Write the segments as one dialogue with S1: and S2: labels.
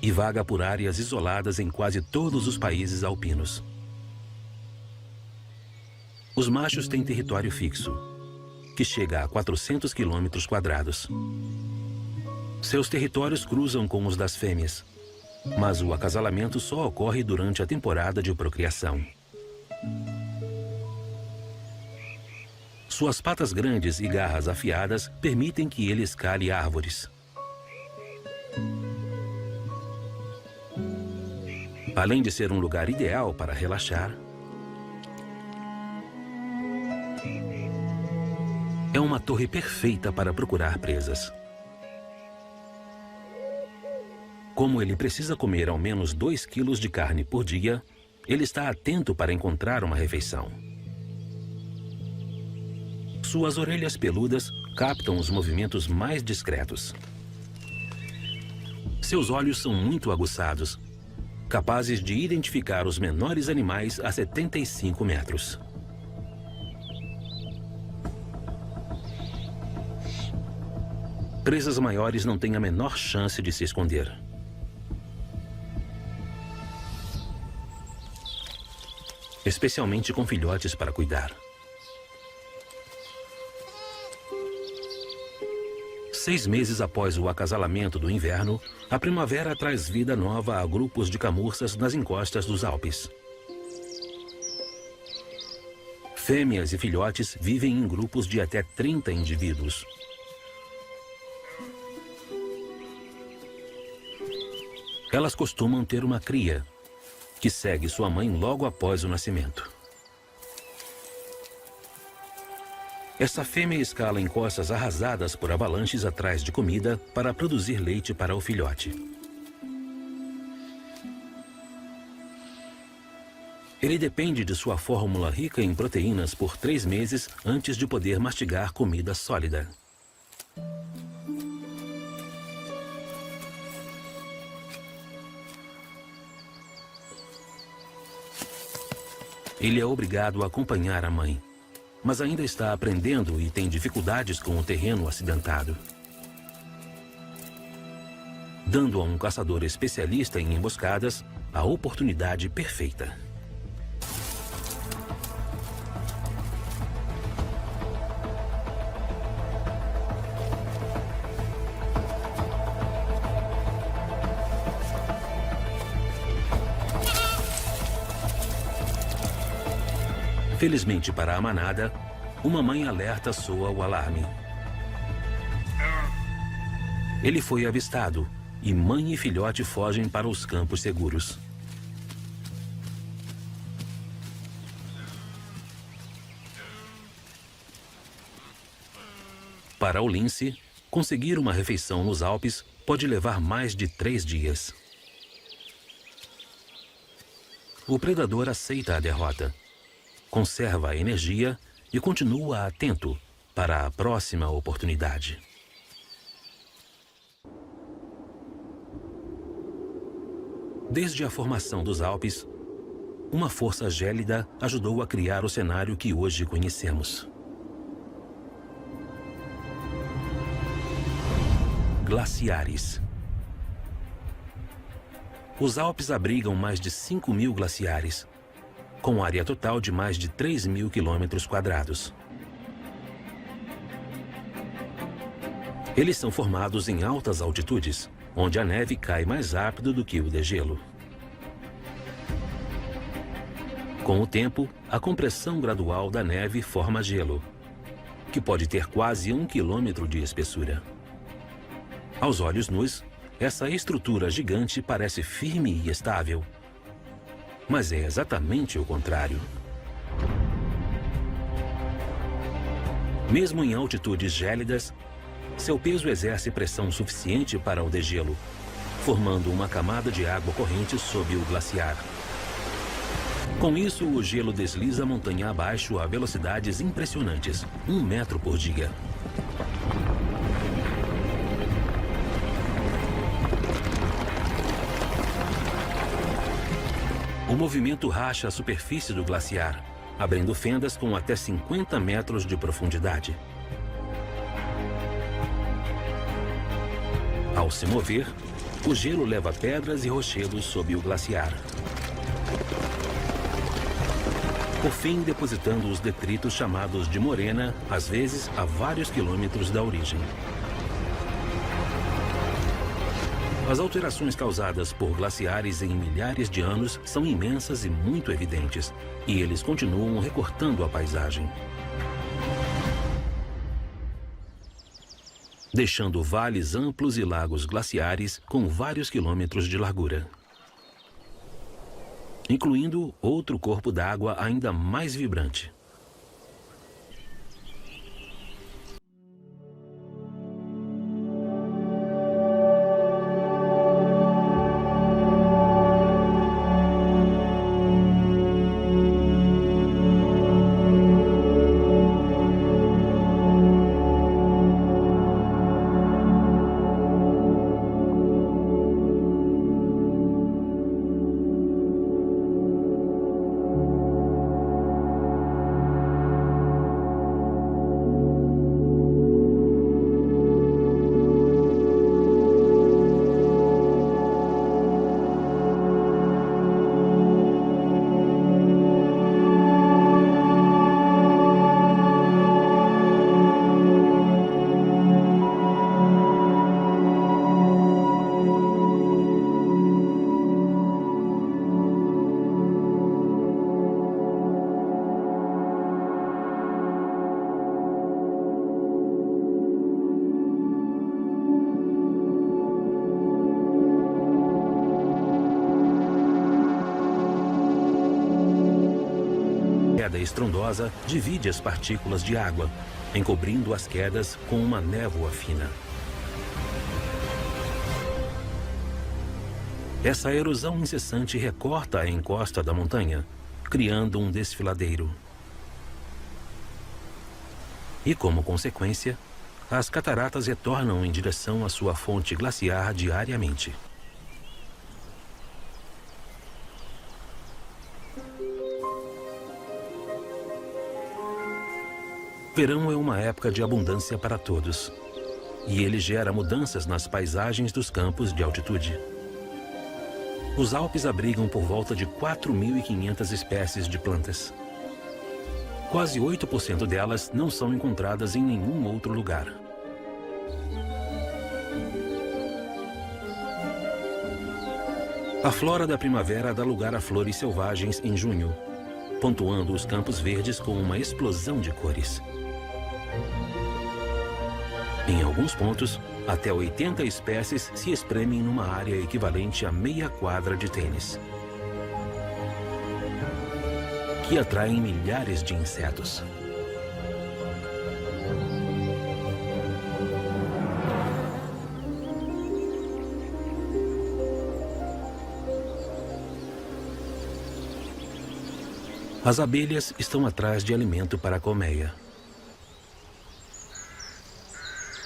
S1: e vaga por áreas isoladas em quase todos os países alpinos. Os machos têm território fixo, que chega a 400 quilômetros quadrados. Seus territórios cruzam com os das fêmeas, mas o acasalamento só ocorre durante a temporada de procriação. Suas patas grandes e garras afiadas permitem que ele escale árvores. Além de ser um lugar ideal para relaxar, é uma torre perfeita para procurar presas. Como ele precisa comer ao menos 2 quilos de carne por dia, ele está atento para encontrar uma refeição. Suas orelhas peludas captam os movimentos mais discretos. Seus olhos são muito aguçados, capazes de identificar os menores animais a 75 metros. Presas maiores não têm a menor chance de se esconder. Especialmente com filhotes para cuidar. 6 meses após o acasalamento do inverno, a primavera traz vida nova a grupos de camurças nas encostas dos Alpes. Fêmeas e filhotes vivem em grupos de até 30 indivíduos. Elas costumam ter uma cria, que segue sua mãe logo após o nascimento. Essa fêmea escala encostas arrasadas por avalanches atrás de comida para produzir leite para o filhote. Ele depende de sua fórmula rica em proteínas por 3 meses antes de poder mastigar comida sólida. Ele é obrigado a acompanhar a mãe, mas ainda está aprendendo e tem dificuldades com o terreno acidentado. Dando a um caçador especialista em emboscadas a oportunidade perfeita. Felizmente para a manada, uma mãe alerta soa o alarme. Ele foi avistado e mãe e filhote fogem para os campos seguros. Para o lince, conseguir uma refeição nos Alpes pode levar mais de 3 dias. O predador aceita a derrota, conserva a energia e continua atento para a próxima oportunidade. Desde a formação dos Alpes, uma força gélida ajudou a criar o cenário que hoje conhecemos. Glaciares. Os Alpes abrigam mais de 5.000 glaciares, com área total de mais de 3.000 quilômetros quadrados. Eles são formados em altas altitudes, onde a neve cai mais rápido do que o degelo. Com o tempo, a compressão gradual da neve forma gelo, que pode ter quase 1 quilômetro de espessura. Aos olhos nus, essa estrutura gigante parece firme e estável, mas é exatamente o contrário. Mesmo em altitudes gélidas, seu peso exerce pressão suficiente para o degelo, formando uma camada de água corrente sob o glaciar. Com isso, o gelo desliza montanha abaixo a velocidades impressionantes, 1 metro por dia. O movimento racha a superfície do glaciar, abrindo fendas com até 50 metros de profundidade. Ao se mover, O gelo leva pedras e rochedos sob o glaciar. Por fim, depositando os detritos chamados de morena, às vezes a vários quilômetros da origem. As alterações causadas por glaciares em milhares de anos são imensas e muito evidentes, e eles continuam recortando a paisagem, deixando vales amplos e lagos glaciares com vários quilômetros de largura, incluindo outro corpo d'água ainda mais vibrante. A queda estrondosa divide as partículas de água, encobrindo as quedas com uma névoa fina. Essa erosão incessante recorta a encosta da montanha, criando um desfiladeiro. E, como consequência, as cataratas retornam em direção à sua fonte glaciar diariamente. Verão é uma época de abundância para todos, e ele gera mudanças nas paisagens dos campos de altitude. Os Alpes abrigam por volta de 4.500 espécies de plantas. Quase 8% delas não são encontradas em nenhum outro lugar. A flora da primavera dá lugar a flores selvagens em junho, pontuando os campos verdes com uma explosão de cores. Em alguns pontos, até 80 espécies se espremem numa área equivalente a meia quadra de tênis, que atraem milhares de insetos. As abelhas estão atrás de alimento para a colmeia.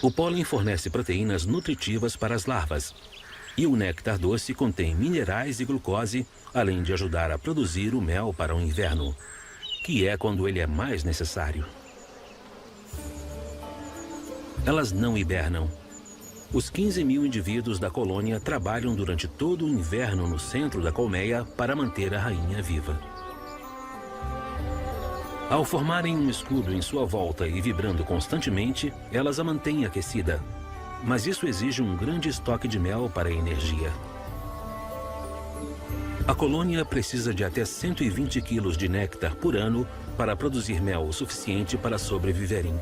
S1: O pólen fornece proteínas nutritivas para as larvas, e o néctar doce contém minerais e glucose, além de ajudar a produzir o mel para o inverno, que é quando ele é mais necessário. Elas não hibernam. Os 15.000 indivíduos da colônia trabalham durante todo o inverno no centro da colmeia para manter a rainha viva. Ao formarem um escudo em sua volta e vibrando constantemente, elas a mantêm aquecida. Mas isso exige um grande estoque de mel para a energia. A colônia precisa de até 120 quilos de néctar por ano para produzir mel o suficiente para sobreviverem.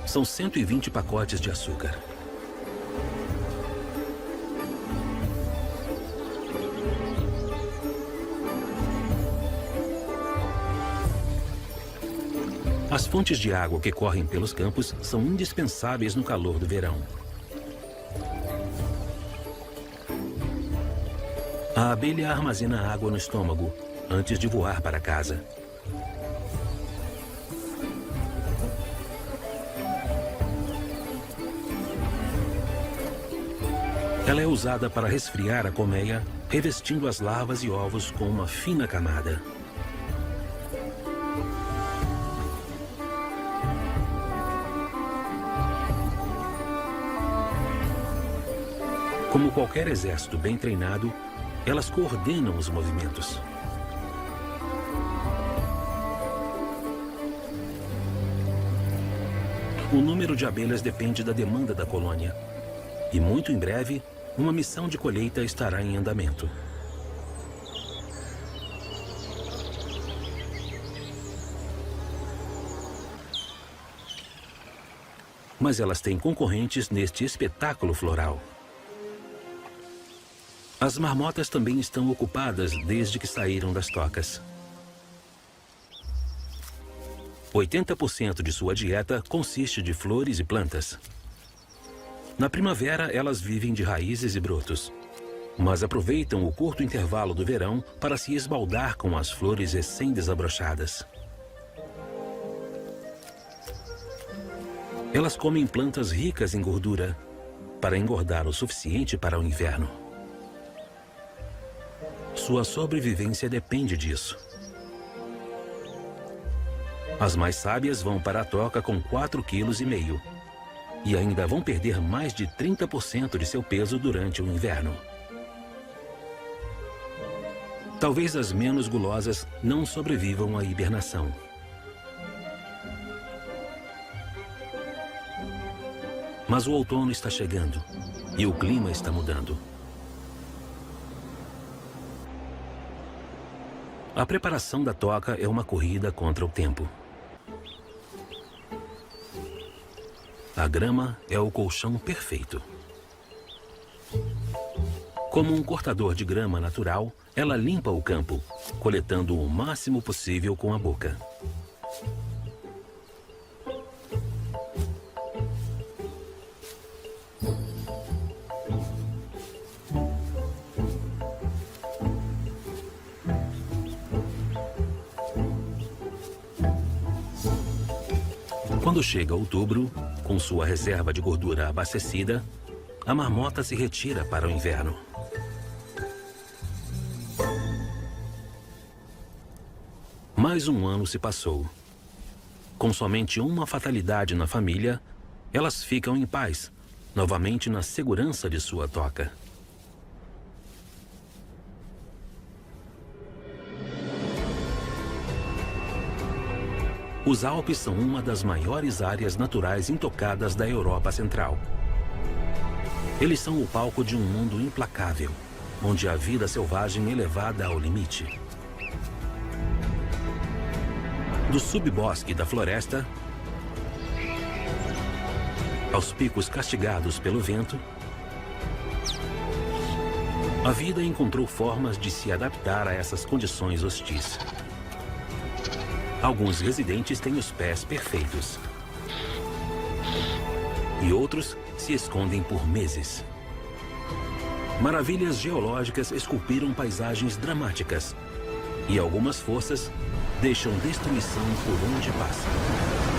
S1: São 120 pacotes de açúcar. As fontes de água que correm pelos campos são indispensáveis no calor do verão. A abelha armazena água no estômago antes de voar para casa. Ela é usada para resfriar a colmeia, revestindo as larvas e ovos com uma fina camada. Como qualquer exército bem treinado, elas coordenam os movimentos. O número de abelhas depende da demanda da colônia. E muito em breve, uma missão de colheita estará em andamento. Mas elas têm concorrentes neste espetáculo floral. As marmotas também estão ocupadas desde que saíram das tocas. 80% de sua dieta consiste de flores e plantas. Na primavera, elas vivem de raízes e brotos, mas aproveitam o curto intervalo do verão para se esbaldar com as flores recém-desabrochadas. Elas comem plantas ricas em gordura para engordar o suficiente para o inverno. Sua sobrevivência depende disso. As mais sábias vão para a toca com 4,5 kg e ainda vão perder mais de 30% de seu peso durante o inverno. Talvez as menos gulosas não sobrevivam à hibernação. Mas o outono está chegando e o clima está mudando. A preparação da toca é uma corrida contra o tempo. A grama é o colchão perfeito. Como um cortador de grama natural, ela limpa o campo, coletando o máximo possível com a boca. Quando chega outubro, com sua reserva de gordura abastecida, a marmota se retira para o inverno. Mais um ano se passou. Com somente uma fatalidade na família, elas ficam em paz, novamente na segurança de sua toca. Os Alpes são uma das maiores áreas naturais intocadas da Europa Central. Eles são o palco de um mundo implacável, onde a vida selvagem é levada ao limite. Do subbosque da floresta, aos picos castigados pelo vento, a vida encontrou formas de se adaptar a essas condições hostis. Alguns residentes têm os pés perfeitos. E outros se escondem por meses. Maravilhas geológicas esculpiram paisagens dramáticas. E algumas forças deixam destruição por onde passam.